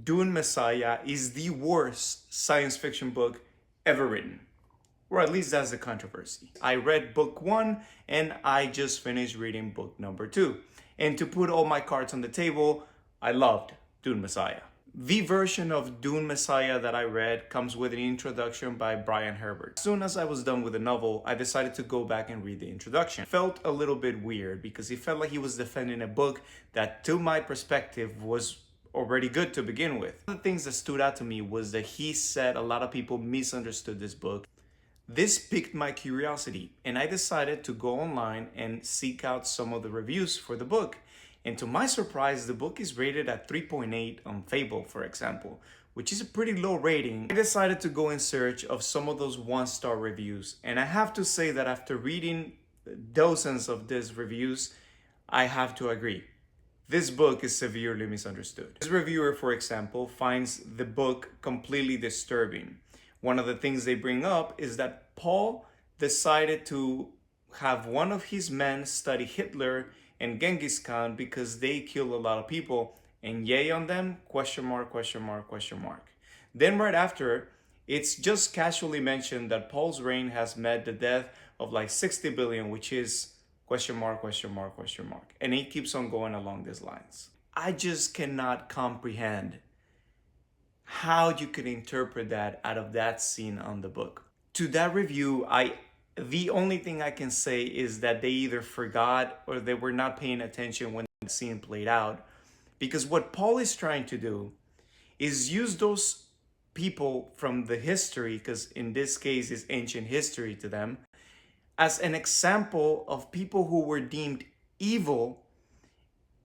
Dune Messiah is the worst science fiction book ever written. Or at least that's the controversy. I read book 1 and I just finished reading book number 2. And to put all my cards on the table, I loved Dune Messiah. The version of Dune Messiah that I read comes with an introduction by Brian Herbert. As soon as I was done with the novel, I decided to go back and read the introduction. It felt a little bit weird because it felt like he was defending a book that, to my perspective, was already good to begin with. One of the things that stood out to me was that he said a lot of people misunderstood this book. This piqued my curiosity, and I decided to go online and seek out some of the reviews for the book. And to my surprise, the book is rated at 3.8 on Fable, for example, which is a pretty low rating. I decided to go in search of some of those one-star reviews. And I have to say that after reading dozens of these reviews, I have to agree. This book is severely misunderstood. This reviewer, for example, finds the book completely disturbing. One of the things they bring up is that Paul decided to have one of his men study Hitler and Genghis Khan because they killed a lot of people, and yay on them, question mark, question mark, question mark. Then right after, it's just casually mentioned that Paul's reign has met the death of like 60 billion, which is question mark, question mark, question mark. And it keeps on going along these lines. I just cannot comprehend how you could interpret that out of that scene on the book. To that review, the only thing I can say is that they either forgot or they were not paying attention when the scene played out. Because what Paul is trying to do is use those people from the history, because in this case it's ancient history to them, as an example of people who were deemed evil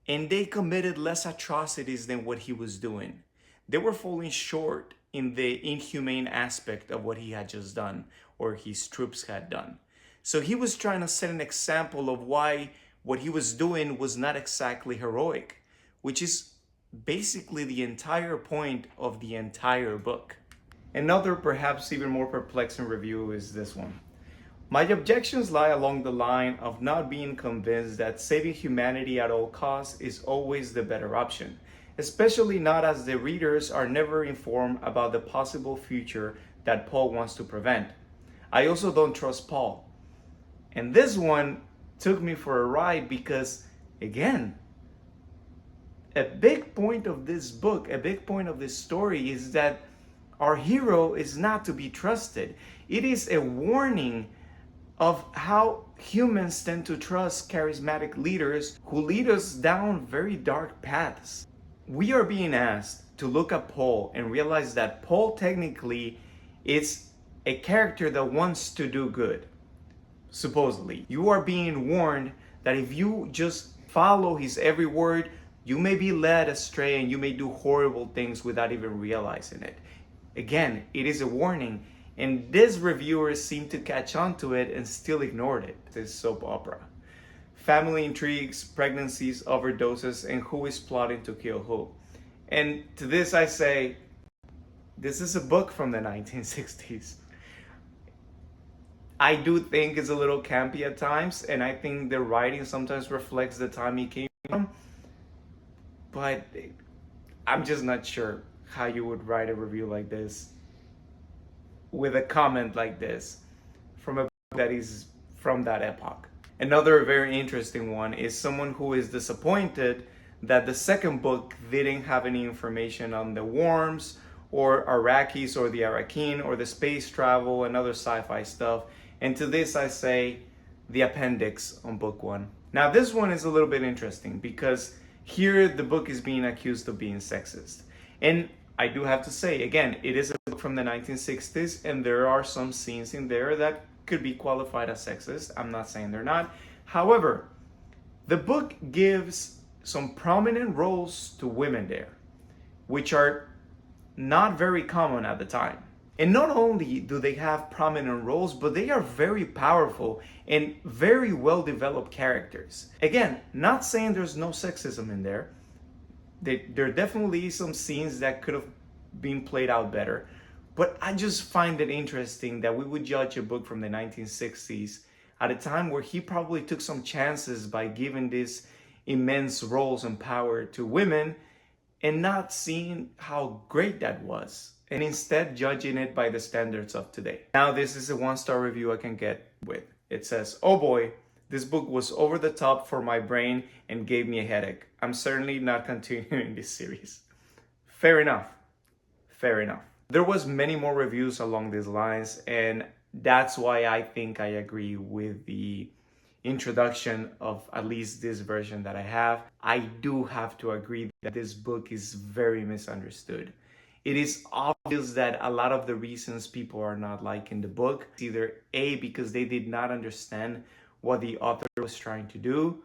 and they committed less atrocities than what he was doing. They were falling short in the inhumane aspect of what he had just done or his troops had done. So he was trying to set an example of why what he was doing was not exactly heroic, which is basically the entire point of the entire book. Another perhaps even more perplexing review is this one. My objections lie along the line of not being convinced that saving humanity at all costs is always the better option, especially not as the readers are never informed about the possible future that Paul wants to prevent. I also don't trust Paul. And this one took me for a ride because, again, a big point of this book, a big point of this story is that our hero is not to be trusted. It is a warning of how humans tend to trust charismatic leaders who lead us down very dark paths. We are being asked to look at Paul and realize that Paul technically is a character that wants to do good, supposedly. You are being warned that if you just follow his every word, you may be led astray and you may do horrible things without even realizing it. Again, it is a warning, and this reviewer seemed to catch on to it and still ignored it. This soap opera. Family intrigues, pregnancies, overdoses, and who is plotting to kill who. And to this I say, this is a book from the 1960s. I do think it's a little campy at times, and I think the writing sometimes reflects the time he came from. But I'm just not sure how you would write a review like this with a comment like this from a book that is from that epoch. Another very interesting one is someone who is disappointed that the second book didn't have any information on the worms or Iraqis or the Arakin or the space travel and other sci-fi stuff. And to this I say the appendix on book 1. Now this one is a little bit interesting because here the book is being accused of being sexist. And I do have to say, again, it is a book from the 1960s and there are some scenes in there that could be qualified as sexist. I'm not saying they're not. However, the book gives some prominent roles to women there, which are not very common at the time. And not only do they have prominent roles, but they are very powerful and very well-developed characters. Again, not saying there's no sexism in there. There definitely is some scenes that could have been played out better. But I just find it interesting that we would judge a book from the 1960s at a time where he probably took some chances by giving these immense roles and power to women and not seeing how great that was, and instead judging it by the standards of today. Now, this is a 1-star review I can get with. It says, "Oh boy, this book was over the top for my brain and gave me a headache. I'm certainly not continuing this series." Fair enough. Fair enough. There was many more reviews along these lines, and that's why I think I agree with the introduction of at least this version that I have. I do have to agree that this book is very misunderstood. It is obvious that a lot of the reasons people are not liking the book, either A, because they did not understand what the author was trying to do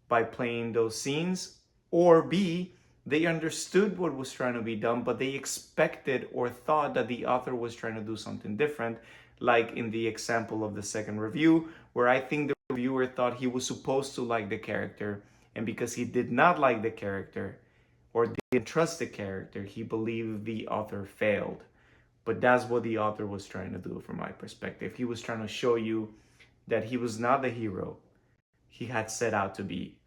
by playing those scenes, or B, they understood what was trying to be done, but they expected or thought that the author was trying to do something different, like in the example of the second review, where I think the reviewer thought he was supposed to like the character, and because he did not like the character or didn't trust the character, he believed the author failed. But that's what the author was trying to do from my perspective. He was trying to show you that he was not the hero he had set out to be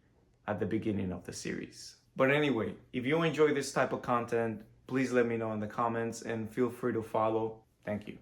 at the beginning of the series. But anyway, if you enjoy this type of content, please let me know in the comments and feel free to follow. Thank you.